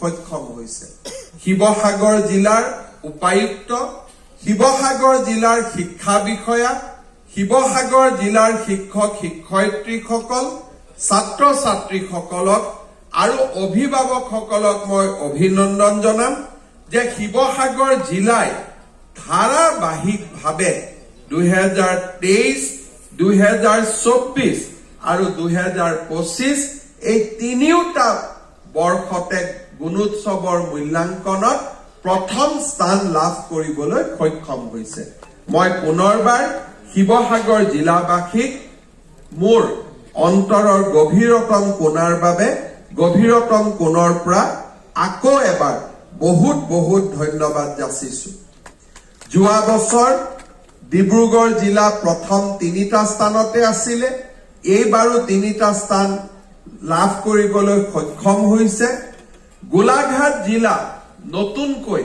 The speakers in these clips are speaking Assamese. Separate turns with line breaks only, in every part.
সক্ষম হৈছে শিৱসাগৰ জিলাৰ উপায়ুক্ত শিৱসাগৰ জিলাৰ শিক্ষা বিষয়া শিৱসাগৰ জিলাৰ শিক্ষক শিক্ষয়িত্ৰীসকল ছাত্ৰ ছাত্ৰীসকলক আৰু অভিভাৱকসকলক মই অভিনন্দন জনাম যে শিৱসাগৰ জিলাই ধাৰাবাহিকভাৱে 2023 2024 আৰু 2025 এই তিনিওটা বৰ্ষতে গুণোৎসৱৰ মূল্যাংকনত প্ৰথম স্থান লাভ কৰিবলৈ সক্ষম হৈছে মই পুনৰবাৰ শিৱসাগৰ জিলাবাসীক মোৰ অন্তৰৰ গভীৰতম কোণৰ বাবে গভীৰতম কোণৰ পৰা আকৌ এবাৰ বহুত বহুত ধন্যবাদ যাচিছো যোৱা বছৰ ডিব্ৰুগড় জিলা প্ৰথম 3টা স্থানতে আছিল এইবাৰো 3টা স্থান লাভ কৰিবলৈ সক্ষম হৈছে গোলাঘাট জিলা নতুনকৈ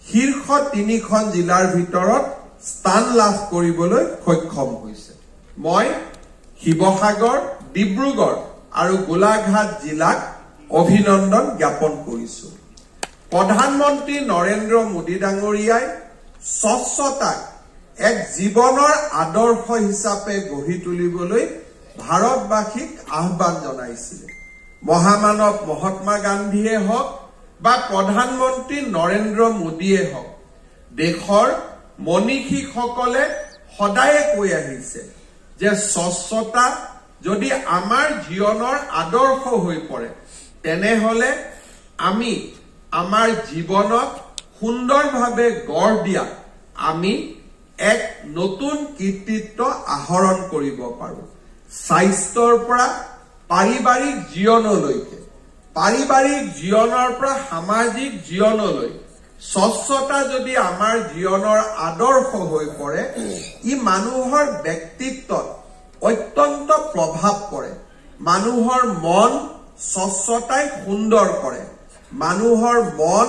শীৰ্ষ 3খন জিলাৰ ভিতৰত স্থান লাভ কৰিবলৈ সক্ষম হৈছে মই শিৱসাগৰ ডিব্ৰুগড় আৰু গোলাঘাট জিলাক অভিনন্দন জ্ঞাপন কৰিছো প্ৰধানমন্ত্ৰী নৰেন্দ্ৰ মোদী ডাঙৰীয়াই স্বচ্ছতাক এক জীৱনৰ আদৰ্শ হিচাপে গঢ়ি তুলিবলৈ ভাৰতবাসীক আহ্বান জনাইছিল মহামানৱ মহাত্মা গান্ধীয়ে হওক বা প্ৰধানমন্ত্ৰী নৰেন্দ্ৰ মোদীয়ে হওক দেশৰ মনীষীসকলে সদায় কৈ আহিছে যে স্বচ্ছতা যদি আমাৰ জীৱনৰ আদৰ্শ হৈ পৰে তেনেহলে আমি আমাৰ জীৱনক সুন্দৰভাৱে গঢ় দিয়া আমি এক নতুন কীৰ্তিত্ব আহৰণ কৰিব পাৰো স্বাস্থ্যৰ পৰা পাৰিবাৰিক জীৱনলৈকে পাৰিবাৰিক জীৱনৰ পৰা সামাজিক জীৱনলৈ স্বচ্ছতা যদি আমাৰ জীৱনৰ আদৰ্শ হৈ পৰে ই মানুহৰ ব্যক্তিত্বত অত্যন্ত প্ৰভাৱ পৰে মানুহৰ মন স্বচ্ছতাই সুন্দৰ কৰে মানুহৰ মন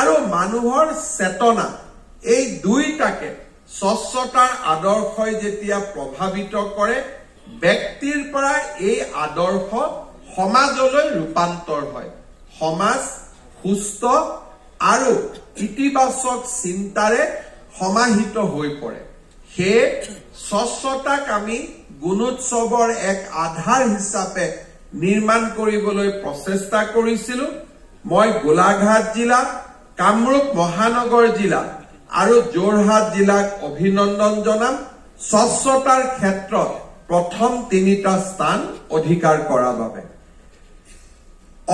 আৰু মানুহৰ চেতনা এই দুইটাকে স্বচ্ছতাৰ আদৰ্শই যেতিয়া প্ৰভাৱিত কৰে ব্যক্তিৰ পৰা এই আদৰ্শ সমাজলৈ ৰূপান্তৰ হয় সমাজ সুস্থ আৰু ইতিবাচক চিন্তাৰে সমাহিত হৈ পৰে হে স্বচ্ছতাক আমি গুণোৎসৱৰ এক আধাৰ হিচাপে নিৰ্মাণ কৰিবলৈ প্ৰচেষ্টা কৰিছিলো মই গোলাঘাট জিলা কামৰূপ মহানগৰ জিলা আৰু যোৰহাট জিলাক অভিনন্দন জনাম স্বচ্ছতাৰ ক্ষেত্ৰত প্ৰথম 3টা স্থান অধিকাৰ কৰাৰ বাবে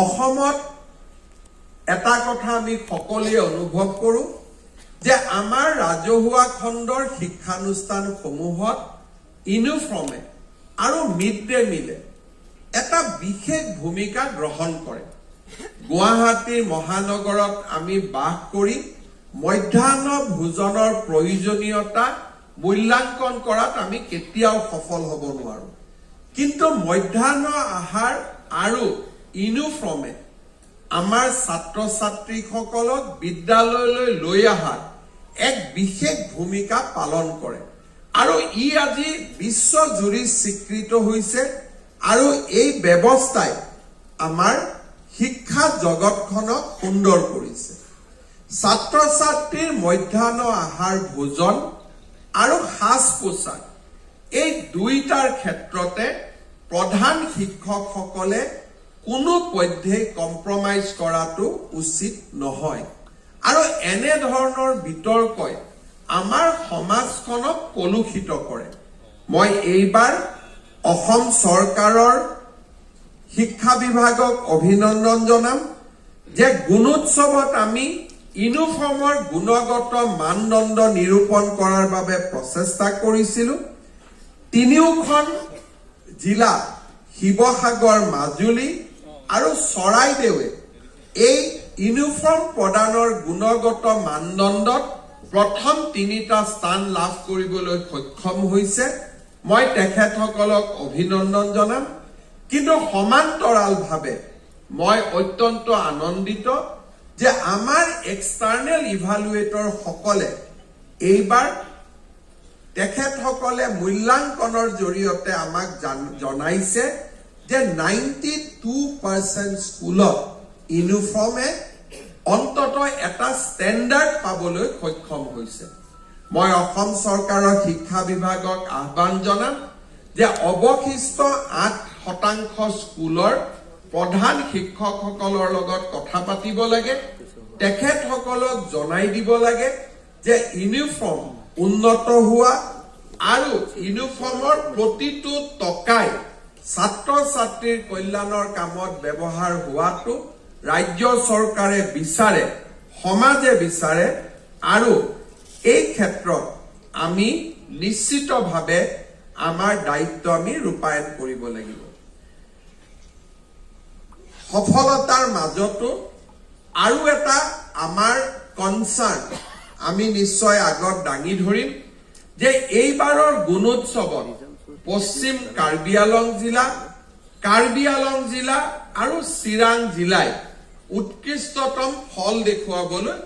অসমত এটা কথা আমি সকলোৱে অনুভৱ কৰো যে আমাৰ ৰাজহুৱা খণ্ডৰ শিক্ষানুষ্ঠানসমূহত ইউনিফৰ্মে আৰু মিড ডে মিলে এটা বিশেষ ভূমিকা গ্ৰহণ কৰে গুৱাহাটীৰ মহানগৰত আমি বাস কৰি মধ্যাহ্ন ভোজনৰ প্ৰয়োজনীয়তা মূল্যাংকন কৰাত আমি কেতিয়াও সফল হ'ব নোৱাৰো কিন্তু মধ্যাহ্ন আহাৰ আৰু ইউনিফৰ্মে আমাৰ ছাত্ৰ ছাত্ৰীসকলক বিদ্যালয়লৈ লৈ অহাৰ এক বিশেষ ভূমিকা পালন কৰে আৰু ই আজি বিশ্বজুৰি স্বীকৃত হৈছে আৰু এই ব্যৱস্থাই আমাৰ শিক্ষা জগতখনক সুন্দৰ কৰিছে ছাত্ৰ ছাত্ৰীৰ মধ্যাহ্ন আহাৰ ভোজন আৰু সাজ পোছাক এই দুইটাৰ ক্ষেত্ৰতে প্ৰধান শিক্ষকসকলে কোনো পধ্যেই কম্প্ৰমাইজ কৰাটো উচিত নহয় আৰু এনে ধৰণৰ বিতৰ্কই আমাৰ সমাজখনক কলুষিত কৰে মই এইবাৰ অসম চৰকাৰৰ শিক্ষা বিভাগক অভিনন্দন জনাম যে গুণোৎসৱত আমি ইউনিফৰ্মৰ গুণগত মানদণ্ড নিৰূপণ কৰাৰ বাবে প্ৰচেষ্টা কৰিছিলো তিনিওখন জিলা শিৱসাগৰ মাজুলী আৰু চৰাইদেৱে এই ইউনিফৰ্ম প্ৰদানৰ গুণগত মানদণ্ডত প্ৰথম 3টা স্থান লাভ কৰিবলৈ সক্ষম হৈছে মই তেখেতসকলক অভিনন্দন জনাম কিন্তু সমান্তৰালভাৱে মই অত্যন্ত আনন্দিত যে আমাৰ এক্সটাৰ্নেল ইভালুৱেটৰ সকলে এইবাৰ তেখেতসকলে মূল্যাংকনৰ জৰিয়তে আমাক জনাইছে যে 92% স্কুলত ইউনিফৰ্মে অন্ততঃ এটা ষ্টেণ্ডাৰ্ড পাবলৈ সক্ষম হৈছে মই অসম চৰকাৰৰ শিক্ষা বিভাগক আহ্বান জনাম যে অৱশিষ্ট 8% স্কুলৰ প্ৰধান শিক্ষকসকলৰ লগত কথা পাতিব লাগে তেখেতসকলক জনাই দিব লাগে যে ইউনিফৰ্ম উন্নত হোৱা আৰু ইউনিফৰ্মৰ প্ৰতিটো টকাই ছাত্ৰ ছাত্ৰীৰ কল্যাণৰ কামত ব্যৱহাৰ হোৱাটো ৰাজ্য চৰকাৰে বিচাৰে সমাজে বিচাৰে আৰু এই ক্ষেত্ৰত আমি নিশ্চিতভাৱে আমাৰ দায়িত্ব আমি ৰূপায়ণ কৰিব লাগিব সফলতাৰ মাজতো আৰু এটা আমাৰ কনসাৰ্ন আমি নিশ্চয় আগত দাঙি ধৰিম যে এইবাৰৰ গুণোৎসৱত পশ্চিম কাৰ্বি আংলং জিলা আৰু চিৰাং জিলাই উৎকৃষ্টতম ফল দেখুৱাবলৈ